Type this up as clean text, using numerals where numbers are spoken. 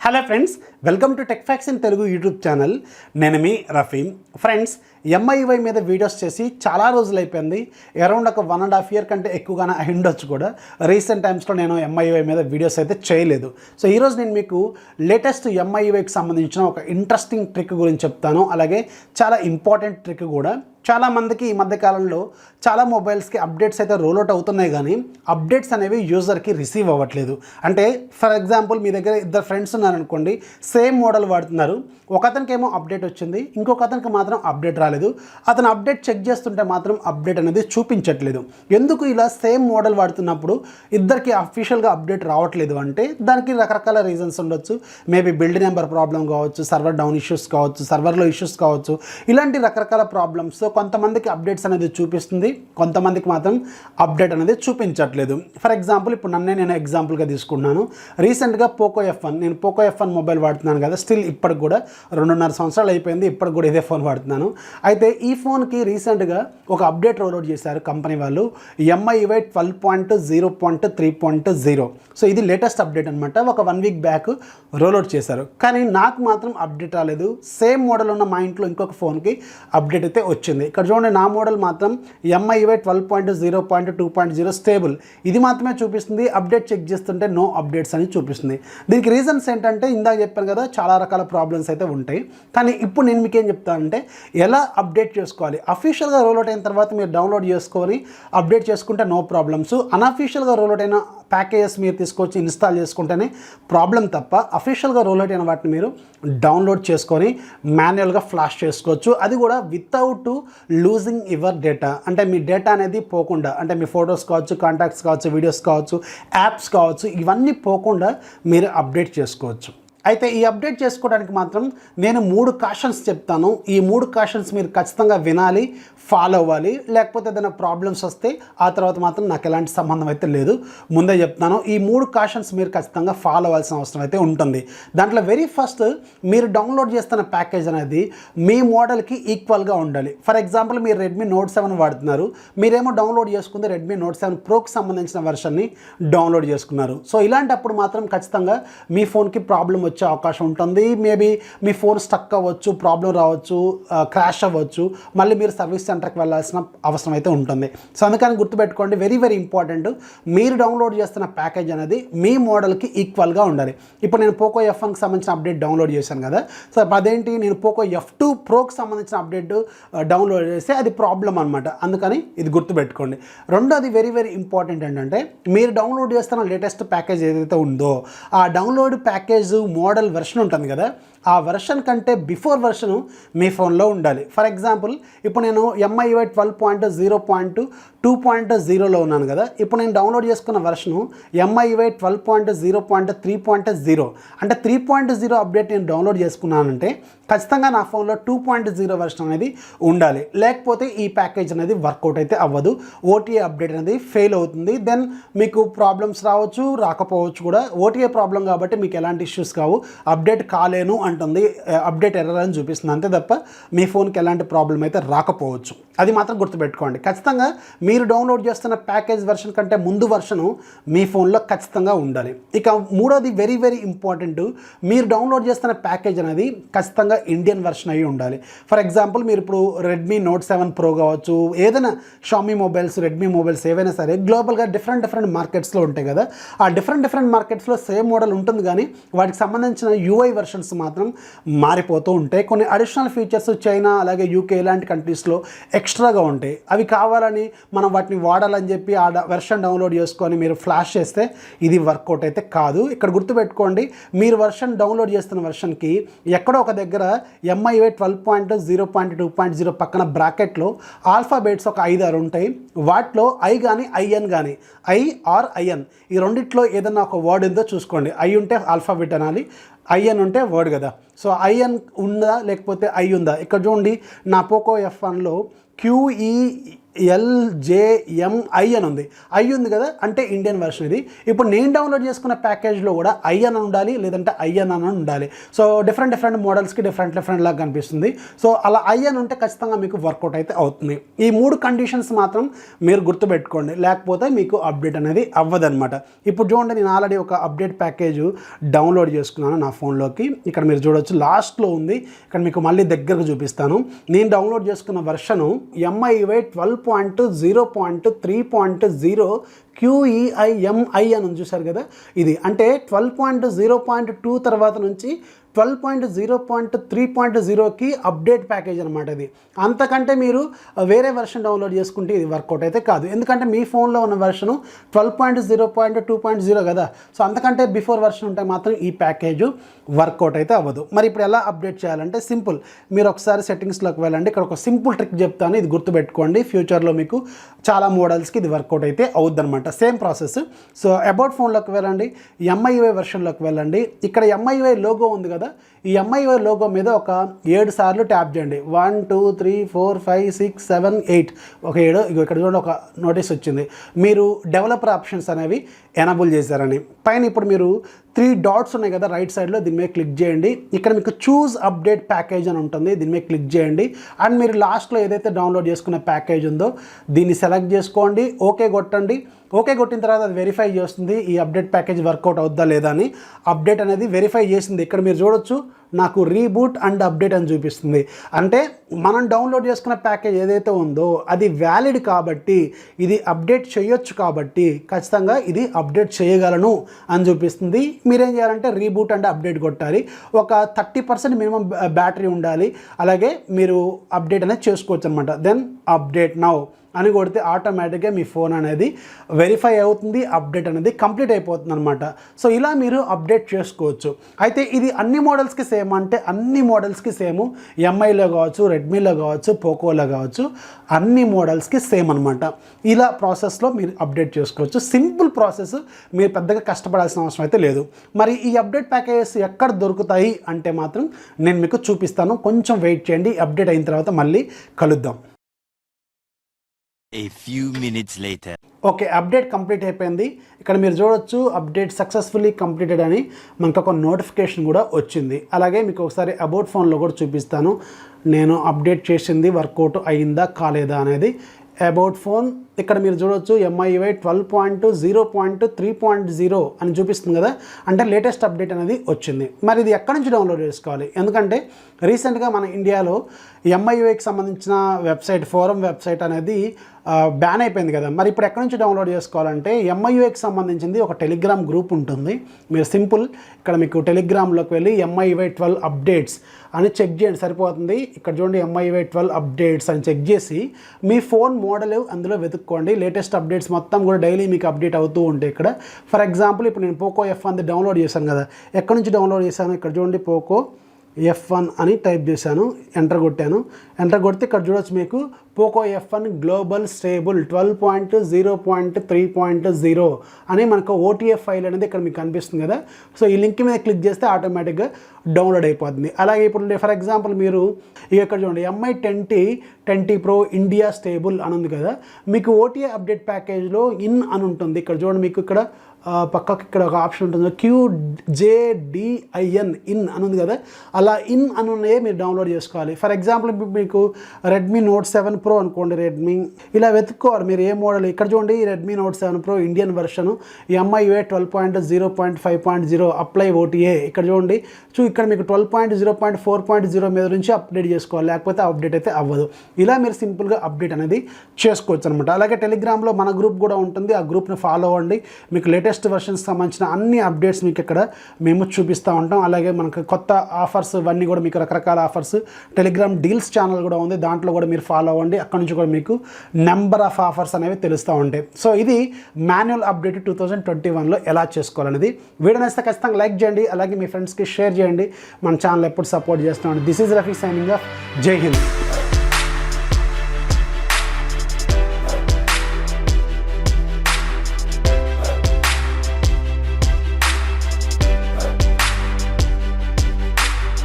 Hello friends, welcome to Techfox in Telugu YouTube channel. నేను మీ Rafi. Friends, MIUI మీద videos చేసి చాలా రోజులు అయిపోయింది. అరౌండ్ ఒక 1.5 year కంటే ఎక్కువగానే అయ్యుండొచ్చు కూడా. రీసెంట్ టైమ్స్లో నేను MIUI మీద వీడియోస్ అయితే చేయలేదు. సో ఈరోజు నేను మీకు లేటెస్ట్ MIUIకి సంబంధించిన ఒక ఇంట్రెస్టింగ్ ట్రిక్ గురించి చెప్తాను. అలాగే చాలా ఇంపార్టెంట్ ట్రిక్ కూడా. చాలామందికి ఈ మధ్యకాలంలో చాలా మొబైల్స్కి అప్డేట్స్ అయితే రోల్అవుట్ అవుతున్నాయి, కానీ అప్డేట్స్ అనేవి యూజర్కి రిసీవ్ అవ్వట్లేదు. అంటే ఫర్ ఎగ్జాంపుల్, మీ దగ్గర ఇద్దరు ఫ్రెండ్స్ ఉన్నారనుకోండి, సేమ్ మోడల్ వాడుతున్నారు. ఒకతనికి ఏమో అప్డేట్ వచ్చింది, ఇంకొక అతనికి మాత్రం అప్డేట్ రాలేదు. అతను అప్డేట్ చెక్ చేస్తుంటే మాత్రం అప్డేట్ అనేది చూపించట్లేదు. ఎందుకు ఇలా సేమ్ మోడల్ వాడుతున్నప్పుడు ఇద్దరికి అఫీషియల్గా అప్డేట్ రావట్లేదు అంటే దానికి రకరకాల రీజన్స్ ఉండొచ్చు. మేబీ బిల్డ్ నెంబర్ ప్రాబ్లం కావచ్చు, సర్వర్ డౌన్ ఇష్యూస్ కావచ్చు, సర్వర్లో ఇష్యూస్ కావచ్చు. ఇలాంటి రకరకాల ప్రాబ్లమ్స్. కొంతమందికి అప్డేట్స్ అనేది చూపిస్తుంది, కొంతమందికి మాత్రం అప్డేట్ అనేది చూపించట్లేదు. ఫర్ ఎగ్జాంపుల్, ఇప్పుడు నేను ఎగ్జాంపుల్గా తీసుకున్నాను. రీసెంట్గా పోకో F1, నేను పోకో F1 మొబైల్ వాడుతున్నాను కదా. స్టిల్ ఇప్పటికి కూడా 2.5 సంవత్సరాలు అయిపోయింది, ఇప్పటికి కూడా ఇదే ఫోన్ వాడుతున్నాను. అయితే ఈ ఫోన్కి రీసెంట్గా ఒక అప్డేట్ రోల్అవుట్ చేశారు కంపెనీ వాళ్ళు, MIUI 12.0.3.0. సో ఇది లేటెస్ట్ అప్డేట్ అనమాట. ఒక 1 week బ్యాక్ రోల్అవుట్ చేశారు. కానీ నాకు మాత్రం అప్డేట్ రాలేదు. సేమ్ మోడల్ ఉన్న మా ఇంట్లో ఇంకొక ఫోన్కి అప్డేట్ అయితే వచ్చింది. ఇక్కడ చూడండి, నా మోడల్ మాత్రం MIUI 12.0.2.0 స్టేబుల్, ఇది మాత్రమే చూపిస్తుంది. అప్డేట్ చెక్ చేస్తుంటే నో అప్డేట్స్ అని చూపిస్తుంది. దీనికి రీజన్స్ ఏంటంటే, ఇందాక చెప్పాను కదా, చాలా రకాల ప్రాబ్లమ్స్ అయితే ఉంటాయి. కానీ ఇప్పుడు నేను మీకు ఏం చెప్తానంటే, ఎలా అప్డేట్ చేసుకోవాలి. అఫీషియల్గా రోల్అవుట్ అయిన తర్వాత మీరు డౌన్లోడ్ చేసుకొని అప్డేట్ చేసుకుంటే నో ప్రాబ్లమ్స్. అన్అఫీషియల్గా రోల్అవుట్ అయిన ప్యాకేజెస్ మీరు తీసుకొచ్చి ఇన్స్టాల్ చేసుకుంటేనే ప్రాబ్లం తప్ప, అఫీషియల్గా రోల్అవుట్ అయిన వాటిని మీరు డౌన్లోడ్ చేసుకొని మాన్యువల్గా ఫ్లాష్ చేసుకోవచ్చు. అది కూడా వితౌట్ లూజింగ్ యువర్ డేటా. అంటే మీ డేటా అనేది పోకుండా, అంటే మీ ఫొటోస్ కావచ్చు, కాంటాక్ట్స్ కావచ్చు, వీడియోస్ కావచ్చు, యాప్స్ కావచ్చు, ఇవన్నీ పోకుండా మీరు అప్డేట్ చేసుకోవచ్చు. అయితే ఈ అప్డేట్ చేసుకోవడానికి మాత్రం నేను 3 కాషన్స్ చెప్తాను. ఈ 3 కాషన్స్ మీరు ఖచ్చితంగా వినాలి, ఫాలో అవ్వాలి. లేకపోతే ఏదైనా ప్రాబ్లమ్స్ వస్తే ఆ తర్వాత మాత్రం నాకు ఎలాంటి సంబంధం అయితే లేదు, ముందే చెప్తాను. ఈ 3 కాషన్స్ మీరు ఖచ్చితంగా ఫాలో అవ్వాల్సిన అవసరం అయితే ఉంటుంది. దాంట్లో వెరీ ఫస్ట్, మీరు డౌన్లోడ్ చేస్తున్న ప్యాకేజ్ అనేది మీ మోడల్కి ఈక్వల్గా ఉండాలి. ఫర్ ఎగ్జాంపుల్, మీరు రెడ్మీ నోట్ 7 వాడుతున్నారు, మీరేమో డౌన్లోడ్ చేసుకుంది రెడ్మీ నోట్ 7 ప్రోకి సంబంధించిన వెర్షన్ని డౌన్లోడ్ చేసుకున్నారు. సో ఇలాంటప్పుడు మాత్రం ఖచ్చితంగా మీ ఫోన్కి ప్రాబ్లం వచ్చే అవకాశం ఉంటుంది. మేబీ మీ ఫోన్ స్టక్ అవ్వచ్చు, ప్రాబ్లం రావచ్చు, క్రాష్ అవ్వచ్చు, మళ్ళీ మీరు సర్వీస్ సెంటర్కి వెళ్ళాల్సిన అవసరం అయితే ఉంటుంది. సో అందుకని గుర్తుపెట్టుకోండి, వెరీ వెరీ ఇంపార్టెంట్, మీరు డౌన్లోడ్ చేస్తున్న ప్యాకేజ్ అనేది మీ మోడల్కి ఈక్వల్గా ఉండాలి. ఇప్పుడు నేను పోకో F1కి సంబంధించిన అప్డేట్ డౌన్లోడ్ చేశాను కదా. సో అదేంటి, నేను పోకో F2 ప్రోకి సంబంధించిన అప్డేట్ డౌన్లోడ్ చేస్తే అది ప్రాబ్లం అనమాట. అందుకని ఇది గుర్తుపెట్టుకోండి. రెండోది వెరీ వెరీ ఇంపార్టెంట్ ఏంటంటే, మీరు డౌన్లోడ్ చేస్తున్న లేటెస్ట్ ప్యాకేజ్ ఏదైతే ఉందో, ఆ డౌన్లోడ్ ప్యాకేజ్ మోడల్ వెర్షన్ ఉంటుంది కదా, ఆ వెర్షన్ కంటే బిఫోర్ వెర్షను మీ ఫోన్లో ఉండాలి. ఫర్ ఎగ్జాంపుల్, ఇప్పుడు నేను MIUI 12.0.2.0లో ఉన్నాను కదా. ఇప్పుడు నేను డౌన్లోడ్ చేసుకున్న వెర్షను MIUI 12.0.3.0. అంటే 3.0 అప్డేట్ నేను డౌన్లోడ్ చేసుకున్నానంటే ఖచ్చితంగా నా ఫోన్లో 2.0 వెర్షన్ అనేది ఉండాలి. లేకపోతే ఈ ప్యాకేజ్ అనేది వర్కౌట్ అయితే అవ్వదు. OTA అప్డేట్ అనేది ఫెయిల్ అవుతుంది. దెన్ మీకు ప్రాబ్లమ్స్ రావచ్చు, రాకపోవచ్చు కూడా. OTA ప్రాబ్లం కాబట్టి మీకు ఎలాంటి ఇష్యూస్ కావు, అప్డేట్ కాలేను అంటుంది, అప్డేట్ ఎర్రర్ అని చూపిస్తుంది, అంతే తప్ప మీ ఫోన్కి ఎలాంటి ప్రాబ్లం అయితే రాకపోవచ్చు. అది మాత్రం గుర్తుపెట్టుకోండి. ఖచ్చితంగా మీరు డౌన్లోడ్ చేస్తున్న ప్యాకేజ్ వెర్షన్ కంటే ముందు వెర్షను మీ ఫోన్లో ఖచ్చితంగా ఉండాలి. ఇక మూడోది వెరీ వెరీ ఇంపార్టెంట్, మీరు డౌన్లోడ్ చేస్తున్న ప్యాకేజ్ అనేది ఖచ్చితంగా ఇండియన్ వెర్షన్ అయి ఉండాలి. ఫర్ ఎగ్జాంపుల్, మీరు ఇప్పుడు రెడ్మీ నోట్ 7 ప్రో కావచ్చు, ఏదైనా షామీ మొబైల్స్, రెడ్మీ మొబైల్స్ ఏవైనా సరే గ్లోబల్గా డిఫరెంట్ మార్కెట్స్లో ఉంటాయి కదా. ఆ డిఫరెంట్ మార్కెట్స్లో సేమ్ మోడల్ ఉంటుంది, కానీ వాటికి సంబంధించిన UI వెర్షన్స్ మాత్రం మారిపోతూ ఉంటాయి. కొన్ని అడిషనల్ ఫీచర్స్ చైనా అలాగే UK ఇలాంటి కంట్రీస్లో ఎక్స్ట్రాగా ఉంటాయి. అవి కావాలని మనం వాటిని వాడాలని చెప్పి ఆ వెర్షన్ డౌన్లోడ్ చేసుకొని మీరు ఫ్లాష్ చేస్తే ఇది వర్కౌట్ అయితే కాదు. ఇక్కడ గుర్తుపెట్టుకోండి, మీరు వెర్షన్ డౌన్లోడ్ చేస్తున్న వెర్షన్కి ఎక్కడో ఒక దగ్గర MIUI 12.0.2.0 పక్కన బ్రాకెట్లో ఆల్ఫాబెట్స్ ఒక 5-6 ఉంటాయి. వాటిలో I కానీ IN కానీ, IN ఈ రెండిట్లో ఏదన్నా ఒక వర్డ్ ఉందో చూసుకోండి. I ఉంటే ఆల్ఫాబెట్ అనాలి, IN ఉంటే వర్డ్ కదా. సో IN ఉందా లేకపోతే I ఉందా? ఇక్కడ చూడండి, నా పోకో F1లో QEIN LJMI అని ఉంది. ఐ ఉంది కదా, అంటే ఇండియన్ వెర్షన్ ఇది. ఇప్పుడు నేను డౌన్లోడ్ చేసుకున్న ప్యాకేజ్లో కూడా ఐ అని ఉండాలి, లేదంటే IN అని ఉండాలి. సో డిఫరెంట్ మోడల్స్కి డిఫరెంట్ లాగా కనిపిస్తుంది. సో అలా ఐ అని ఉంటే ఖచ్చితంగా మీకు వర్కౌట్ అయితే అవుతుంది. ఈ 3 కండిషన్స్ మాత్రం మీరు గుర్తుపెట్టుకోండి, లేకపోతే మీకు అప్డేట్ అనేది అవ్వదన్నమాట. ఇప్పుడు చూడండి, నేను ఆల్రెడీ ఒక అప్డేట్ ప్యాకేజ్ డౌన్లోడ్ చేసుకున్నాను నా ఫోన్లోకి. ఇక్కడ మీరు చూడొచ్చు, లాస్ట్లో ఉంది. ఇక్కడ మీకు మళ్ళీ దగ్గరకు చూపిస్తాను. నేను డౌన్లోడ్ చేసుకున్న వెర్షను MIUI 12.0.3.0 QEIMI అని చూశారు కదా, ఇది అంటే 12.0.2 తర్వాత నుంచి 12.0.3.0కి అప్డేట్ ప్యాకేజ్ అనమాట ఇది. అంతకంటే మీరు వేరే వెర్షన్ డౌన్లోడ్ చేసుకుంటే ఇది వర్కౌట్ అయితే కాదు, ఎందుకంటే మీ ఫోన్లో ఉన్న వెర్షను 12.0.2.0 కదా. సో అంతకంటే బిఫోర్ వెర్షన్ ఉంటే మాత్రం ఈ ప్యాకేజ్ వర్కౌట్ అయితే అవ్వదు. మరి ఇప్పుడు ఎలా అప్డేట్ చేయాలంటే సింపుల్, మీరు ఒకసారి సెట్టింగ్స్లోకి వెళ్ళండి. ఇక్కడ ఒక సింపుల్ ట్రిక్ చెప్తాను, ఇది గుర్తుపెట్టుకోండి. ఫ్యూచర్లో మీకు చాలా మోడల్స్కి ఇది వర్కౌట్ అయితే అవుద్ది అనమాట. Same process. సో అబౌట్ ఫోన్లోకి వెళ్ళండి, MIUI వెర్షన్లోకి వెళ్ళండి. ఇక్కడ MIUI లోగో ఉంది కదా, ఈ MIUI లోగో మీద ఒక 7 సార్లు ట్యాప్ చేయండి. 1 2 3 4 5 6 7 8 ఒక 7. ఇక్కడ చూడండి, ఒక నోటీస్ వచ్చింది, మీరు డెవలపర్ ఆప్షన్స్ అనేవి ఎనబుల్ చేశారని. పైన ఇప్పుడు మీరు 3 డాట్స్ ఉన్నాయి కదా రైట్ సైడ్లో, దీని మీద క్లిక్ చేయండి. ఇక్కడ మీకు చూజ్ అప్డేట్ ప్యాకేజ్ అని ఉంటుంది, దీని మీద క్లిక్ చేయండి. అండ్ మీరు లాస్ట్లో ఏదైతే డౌన్లోడ్ చేసుకున్న ప్యాకేజ్ ఉందో దీన్ని సెలెక్ట్ చేసుకోండి, ఓకే కొట్టండి. ఓకే కొట్టిన తర్వాత అది వెరిఫై చేస్తుంది ఈ అప్డేట్ ప్యాకేజ్ వర్కౌట్ అవుద్దా లేదా అని. అప్డేట్ అనేది వెరిఫై చేసింది. ఇక్కడ మీరు చూడొచ్చు, నాకు రీబూట్ అండ్ అప్డేట్ అని చూపిస్తుంది. అంటే మనం డౌన్లోడ్ చేసుకున్న ప్యాకేజ్ ఏదైతే ఉందో అది వ్యాలిడ్ కాబట్టి, ఇది అప్డేట్ చేయొచ్చు కాబట్టి ఖచ్చితంగా ఇది అప్డేట్ చేయగలను అని చూపిస్తుంది. మీరేం చేయాలంటే రీబూట్ అండ్ అప్డేట్ కొట్టాలి. ఒక 30% మినిమం బ్యాటరీ ఉండాలి. అలాగే మీరు అప్డేట్ అనేది చేసుకోవచ్చు అనమాట. దెన్ అప్డేట్ నౌ అని కొడితే ఆటోమేటిక్గా మీ ఫోన్ అనేది వెరిఫై అవుతుంది, అప్డేట్ అనేది కంప్లీట్ అయిపోతుంది అనమాట. సో ఇలా మీరు అప్డేట్ చేసుకోవచ్చు. అయితే ఇది అన్ని మోడల్స్కి సేమ్ అంటే అన్ని మోడల్స్కి సేమ్, MIలో కావచ్చు, రెడ్మీలో కావచ్చు, పోకోలో కావచ్చు, అన్ని మోడల్స్కి సేమ్ అనమాట. ఇలా ప్రాసెస్లో మీరు అప్డేట్ చేసుకోవచ్చు. సింపుల్ ప్రాసెస్, మీరు పెద్దగా కష్టపడాల్సిన అవసరం అయితే లేదు. మరి ఈ అప్డేట్ ప్యాకేజెస్ ఎక్కడ దొరుకుతాయి అంటే మాత్రం నేను మీకు చూపిస్తాను, కొంచెం వెయిట్ చేయండి. అప్డేట్ అయిన తర్వాత మళ్ళీ కలుద్దాం. A few minutes later. Okay, update complete అయిపోయింది. ఇక్కడ మీరు చూడొచ్చు, అప్డేట్ సక్సెస్ఫుల్లీ కంప్లీటెడ్ అని మనకు ఒక నోటిఫికేషన్ కూడా వచ్చింది. అలాగే మీకు ఒకసారి అబౌట్ ఫోన్లో కూడా చూపిస్తాను, నేను అప్డేట్ చేసింది వర్కౌట్ అయిందా కాలేదా అనేది. అబౌట్ ఫోన్ ఇక్కడ మీరు చూడొచ్చు, MIUI 12.0.3.0 అని చూపిస్తుంది కదా, అంటే లేటెస్ట్ అప్డేట్ అనేది వచ్చింది. మరి ఇది ఎక్కడి నుంచి డౌన్లోడ్ చేసుకోవాలి? ఎందుకంటే రీసెంట్గా మన ఇండియాలో MIUIకి సంబంధించిన వెబ్సైట్, ఫోరం వెబ్సైట్ అనేది బ్యాన్ అయిపోయింది కదా. మరి ఇప్పుడు ఎక్కడి నుంచి డౌన్లోడ్ చేసుకోవాలంటే MIUIకి సంబంధించింది ఒక టెలిగ్రామ్ గ్రూప్ ఉంటుంది. మీరు సింపుల్ ఇక్కడ మీకు టెలిగ్రామ్లోకి వెళ్ళి MIUI 12 అప్డేట్స్ అని చెక్ చేయండి, సరిపోతుంది. ఇక్కడ చూడండి, MIUI 12 అప్డేట్స్ అని చెక్ చేసి మీ ఫోన్ మోడల్ అందులో వెతుక్కోండి. లేటెస్ట్ అప్డేట్స్ మొత్తం కూడా డైలీ మీకు అప్డేట్ అవుతూ ఉంటాయి ఇక్కడ. ఫర్ ఎగ్జాంపుల్ ఇప్పుడు నేను పోకో F1 డౌన్లోడ్ చేశాను కదా, ఎక్కడి నుంచి డౌన్లోడ్ చేశాను? ఇక్కడ చూడండి, పోకో F1 అని టైప్ చేశాను, ఎంటర్ కొట్టాను. ఎంటర్ కొడితే ఇక్కడ చూడొచ్చు మీకు పోకో F1 గ్లోబల్ స్టేబుల్ 12.0.3.0 అని మనకు OTF ఫైల్ అనేది ఇక్కడ మీకు కనిపిస్తుంది కదా. సో ఈ లింక్ మీద క్లిక్ చేస్తే ఆటోమేటిక్గా డౌన్లోడ్ అయిపోతుంది. అలాగే ఇప్పుడు ఫర్ ఎగ్జాంపుల్ మీరు ఇక్కడ చూడండి, MI 10T Pro India stable అని ఉంది కదా, మీకు OTA అప్డేట్ ప్యాకేజ్లో ఇన్ అని ఉంటుంది. ఇక్కడ చూడండి, మీకు ఇక్కడ పక్కకి ఇక్కడ ఒక ఆప్షన్ ఉంటుంది, QJDIN ఇన్ అని ఉంది కదా, అలా ఇన్ అని ఉన్నాయే మీరు డౌన్లోడ్ చేసుకోవాలి. ఫర్ ఎగ్జాంపుల్ మీకు రెడ్మీ నోట్ 7 Pro అనుకోండి, రెడ్మీ ఇలా వెతుక్కోవాలి మీరు ఏ మోడల్. ఇక్కడ చూడండి, Redmi note 7 Pro Indian version MIUI 12.0.5.0 apply OTA. ఇక్కడ చూడండి, ఇక్కడ మీకు 12.0.4.0 మీద నుంచి అప్డేట్ చేసుకోవాలి, లేకపోతే అప్డేట్ అయితే అవ్వదు. ఇలా మీరు సింపుల్గా అప్డేట్ అనేది చేసుకోవచ్చు అనమాట. అలాగే టెలిగ్రామ్లో మన గ్రూప్ కూడా ఉంటుంది, ఆ గ్రూప్ని ఫాలో అవ్వండి. మీకు లేటెస్ట్ వెర్షన్స్ సంబంధించిన అన్ని అప్డేట్స్ మీకు ఇక్కడ మేము చూపిస్తూ ఉంటాం. అలాగే మనకు కొత్త ఆఫర్స్ ఇవన్నీ కూడా, మీకు రకరకాల ఆఫర్స్, టెలిగ్రామ్ డీల్స్ ఛానల్ కూడా ఉంది, దాంట్లో కూడా మీరు ఫాలో అవ్వండి. అక్కడ నుంచి కూడా మీకు నెంబర్ ఆఫ్ ఆఫర్స్ అనేవి తెలుస్తూ ఉంటాయి. సో ఇది మాన్యువల్ అప్డేట్ 2021లో ఎలా చేసుకోవాలనేది. వీడియో నచ్చితే ఖచ్చితంగా లైక్ చేయండి, అలాగే మీ ఫ్రెండ్స్కి షేర్ చేయండి. మన ఛానల్ ఎప్పుడు సపోర్ట్ చేస్తున్నాం. This is Rafi signing off. జై హింద్.